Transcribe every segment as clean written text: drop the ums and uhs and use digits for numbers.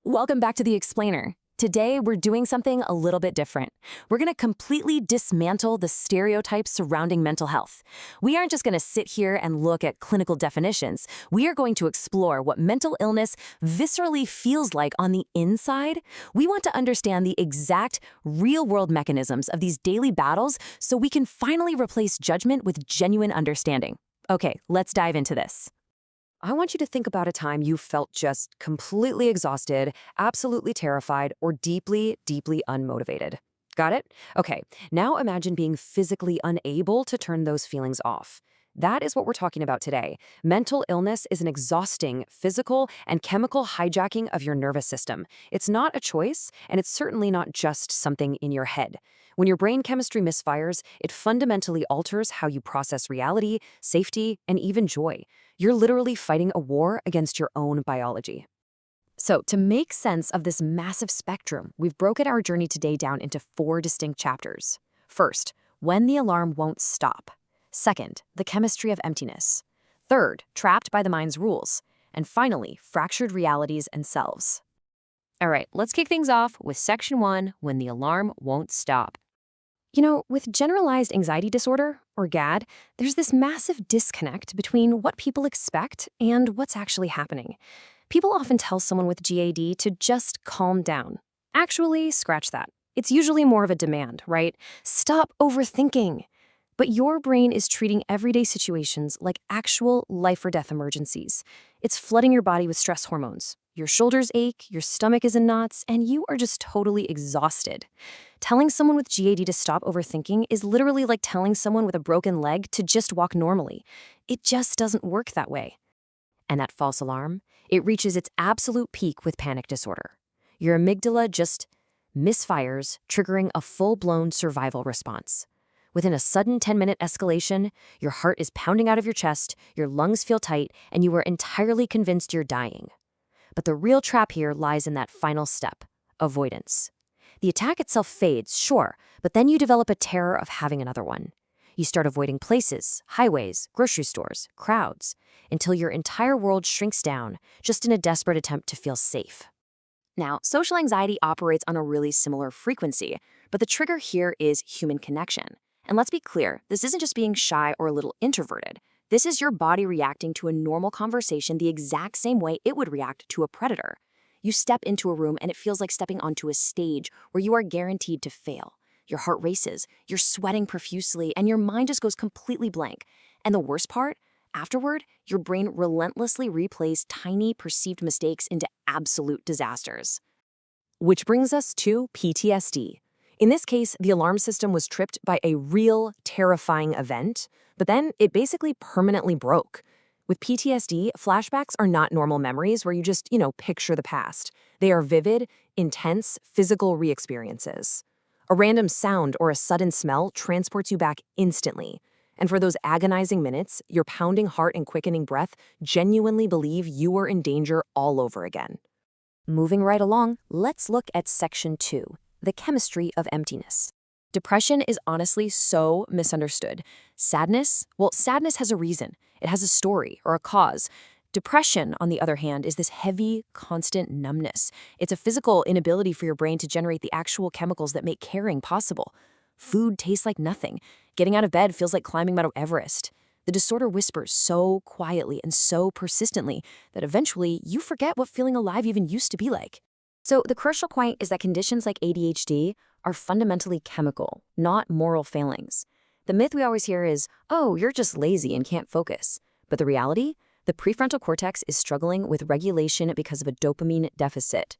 Welcome back to The Explainer. Today, we're doing something a little bit different. We're going to completely dismantle the stereotypes surrounding mental health. We aren't just going to sit here and look at clinical definitions. We are going to explore what mental illness viscerally feels like on the inside. We want to understand the exact real-world mechanisms of these daily battles so we can finally replace judgment with genuine understanding. Okay, let's dive into this. I want you to think about a time you felt just completely exhausted, absolutely terrified, or deeply, deeply unmotivated. Got it? Okay, now imagine being physically unable to turn those feelings off. That is what we're talking about today. Mental illness is an exhausting physical and chemical hijacking of your nervous system. It's not a choice, and it's certainly not just something in your head. When your brain chemistry misfires, it fundamentally alters how you process reality, safety, and even joy. You're literally fighting a war against your own biology. So, to make sense of this massive spectrum, we've broken our journey today down into 4 distinct chapters. First, when the alarm won't stop. Second, the chemistry of emptiness. Third, trapped by the mind's rules. And finally, fractured realities and selves. All right, let's kick things off with Section 1, when the alarm won't stop. You know, with generalized anxiety disorder, or GAD, there's this massive disconnect between what people expect and what's actually happening. People often tell someone with GAD to just calm down. Actually, scratch that. It's usually more of a demand, right? Stop overthinking. But your brain is treating everyday situations like actual life-or-death emergencies. It's flooding your body with stress hormones. Your shoulders ache, your stomach is in knots, and you are just totally exhausted. Telling someone with GAD to stop overthinking is literally like telling someone with a broken leg to just walk normally. It just doesn't work that way. And that false alarm, it reaches its absolute peak with panic disorder. Your amygdala just misfires, triggering a full-blown survival response. Within a sudden 10-minute escalation, your heart is pounding out of your chest, your lungs feel tight, and you are entirely convinced you're dying. But the real trap here lies in that final step, avoidance. The attack itself fades, sure, but then you develop a terror of having another one. You start avoiding places, highways, grocery stores, crowds, until your entire world shrinks down, just in a desperate attempt to feel safe. Now, social anxiety operates on a really similar frequency, but the trigger here is human connection. And let's be clear, this isn't just being shy or a little introverted. This is your body reacting to a normal conversation the exact same way it would react to a predator. You step into a room and it feels like stepping onto a stage where you are guaranteed to fail. Your heart races, you're sweating profusely, and your mind just goes completely blank. And the worst part? Afterward, your brain relentlessly replays tiny perceived mistakes into absolute disasters. Which brings us to PTSD. In this case, the alarm system was tripped by a real, terrifying event, but then it basically permanently broke. With PTSD, flashbacks are not normal memories where you just, picture the past. They are vivid, intense, physical re-experiences. A random sound or a sudden smell transports you back instantly. And for those agonizing minutes, your pounding heart and quickening breath genuinely believe you were in danger all over again. Moving right along, let's look at Section 2. The chemistry of emptiness. Depression is honestly so misunderstood. Sadness has a reason. It has a story or a cause. Depression, on the other hand, is this heavy, constant numbness. It's a physical inability for your brain to generate the actual chemicals that make caring possible. Food tastes like nothing. Getting out of bed feels like climbing Mount Everest. The disorder whispers so quietly and so persistently that eventually you forget what feeling alive even used to be like. So the crucial point is that conditions like ADHD are fundamentally chemical, not moral failings. The myth we always hear is, oh, you're just lazy and can't focus. But the reality? The prefrontal cortex is struggling with regulation because of a dopamine deficit.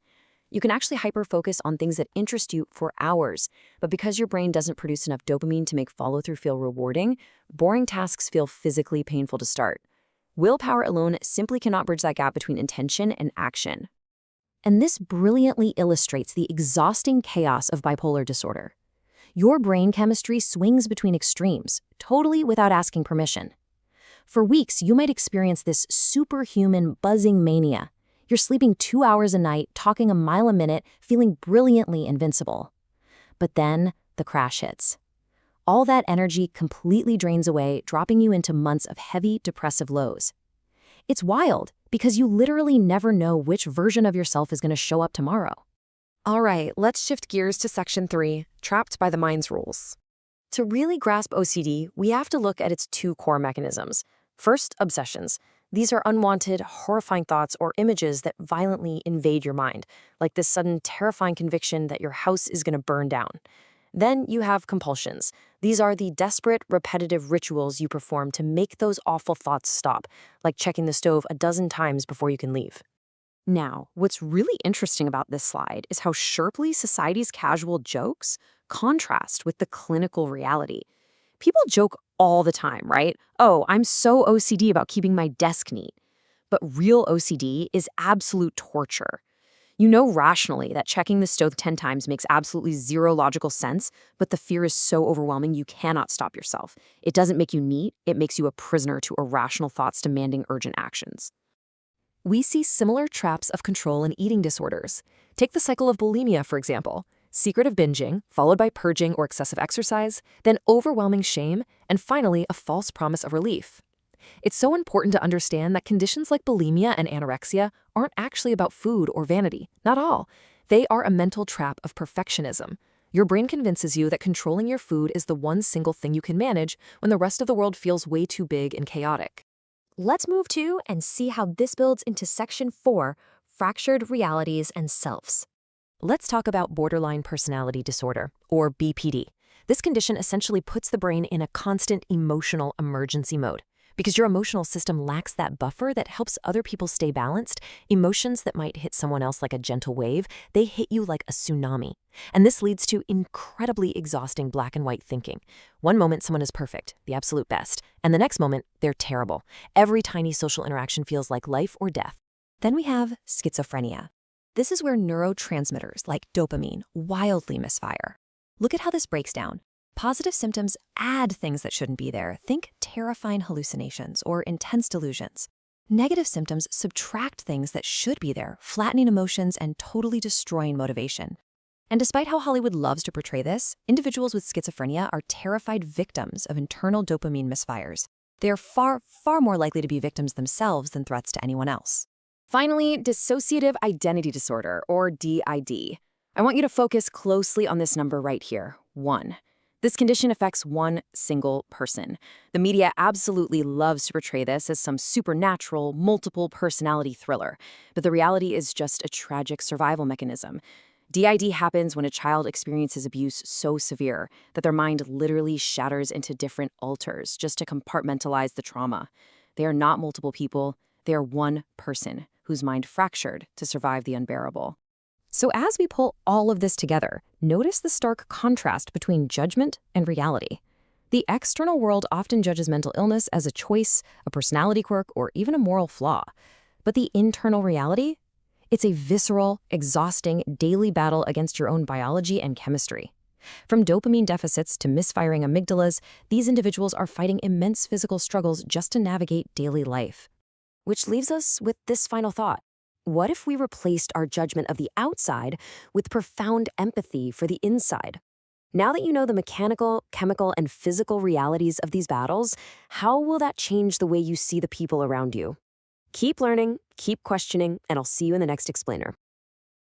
You can actually hyper-focus on things that interest you for hours, but because your brain doesn't produce enough dopamine to make follow-through feel rewarding, boring tasks feel physically painful to start. Willpower alone simply cannot bridge that gap between intention and action. And this brilliantly illustrates the exhausting chaos of bipolar disorder. Your brain chemistry swings between extremes, totally without asking permission. For weeks, you might experience this superhuman buzzing mania. You're sleeping 2 hours a night, talking a mile a minute, feeling brilliantly invincible. But then the crash hits. All that energy completely drains away, dropping you into months of heavy, depressive lows. It's wild, because you literally never know which version of yourself is going to show up tomorrow. All right, let's shift gears to Section 3, Trapped by the Mind's Rules. To really grasp OCD, we have to look at its two core mechanisms. First, obsessions. These are unwanted, horrifying thoughts or images that violently invade your mind, like this sudden terrifying conviction that your house is going to burn down. Then you have compulsions. These are the desperate, repetitive rituals you perform to make those awful thoughts stop, like checking the stove a dozen times before you can leave. Now, what's really interesting about this slide is how sharply society's casual jokes contrast with the clinical reality. People joke all the time, right? Oh, I'm so OCD about keeping my desk neat. But real OCD is absolute torture. You know rationally that checking the stove 10 times makes absolutely zero logical sense, but the fear is so overwhelming you cannot stop yourself. It doesn't make you neat, it makes you a prisoner to irrational thoughts demanding urgent actions. We see similar traps of control in eating disorders. Take the cycle of bulimia, for example. Secretive binging, followed by purging or excessive exercise, then overwhelming shame, and finally a false promise of relief. It's so important to understand that conditions like bulimia and anorexia aren't actually about food or vanity, not all. They are a mental trap of perfectionism. Your brain convinces you that controlling your food is the one single thing you can manage when the rest of the world feels way too big and chaotic. Let's move to and see how this builds into Section 4, Fractured Realities and Selves. Let's talk about borderline personality disorder, or BPD. This condition essentially puts the brain in a constant emotional emergency mode. Because your emotional system lacks that buffer that helps other people stay balanced, emotions that might hit someone else like a gentle wave, they hit you like a tsunami. And this leads to incredibly exhausting black and white thinking. One moment someone is perfect, the absolute best, and the next moment they're terrible. Every tiny social interaction feels like life or death. Then we have schizophrenia. This is where neurotransmitters like dopamine wildly misfire. Look at how this breaks down. Positive symptoms add things that shouldn't be there. Think terrifying hallucinations or intense delusions. Negative symptoms subtract things that should be there, flattening emotions and totally destroying motivation. And despite how Hollywood loves to portray this, individuals with schizophrenia are terrified victims of internal dopamine misfires. They are far, far more likely to be victims themselves than threats to anyone else. Finally, dissociative identity disorder, or DID. I want you to focus closely on this number right here, 1. This condition affects one single person. The media absolutely loves to portray this as some supernatural, multiple personality thriller, but the reality is just a tragic survival mechanism. DID happens when a child experiences abuse so severe that their mind literally shatters into different alters just to compartmentalize the trauma. They are not multiple people, they are one person whose mind fractured to survive the unbearable. So as we pull all of this together, notice the stark contrast between judgment and reality. The external world often judges mental illness as a choice, a personality quirk, or even a moral flaw. But the internal reality? It's a visceral, exhausting, daily battle against your own biology and chemistry. From dopamine deficits to misfiring amygdalas, these individuals are fighting immense physical struggles just to navigate daily life. Which leaves us with this final thought. What if we replaced our judgment of the outside with profound empathy for the inside? Now that you know the mechanical, chemical, and physical realities of these battles, how will that change the way you see the people around you? Keep learning, keep questioning, and I'll see you in the next explainer.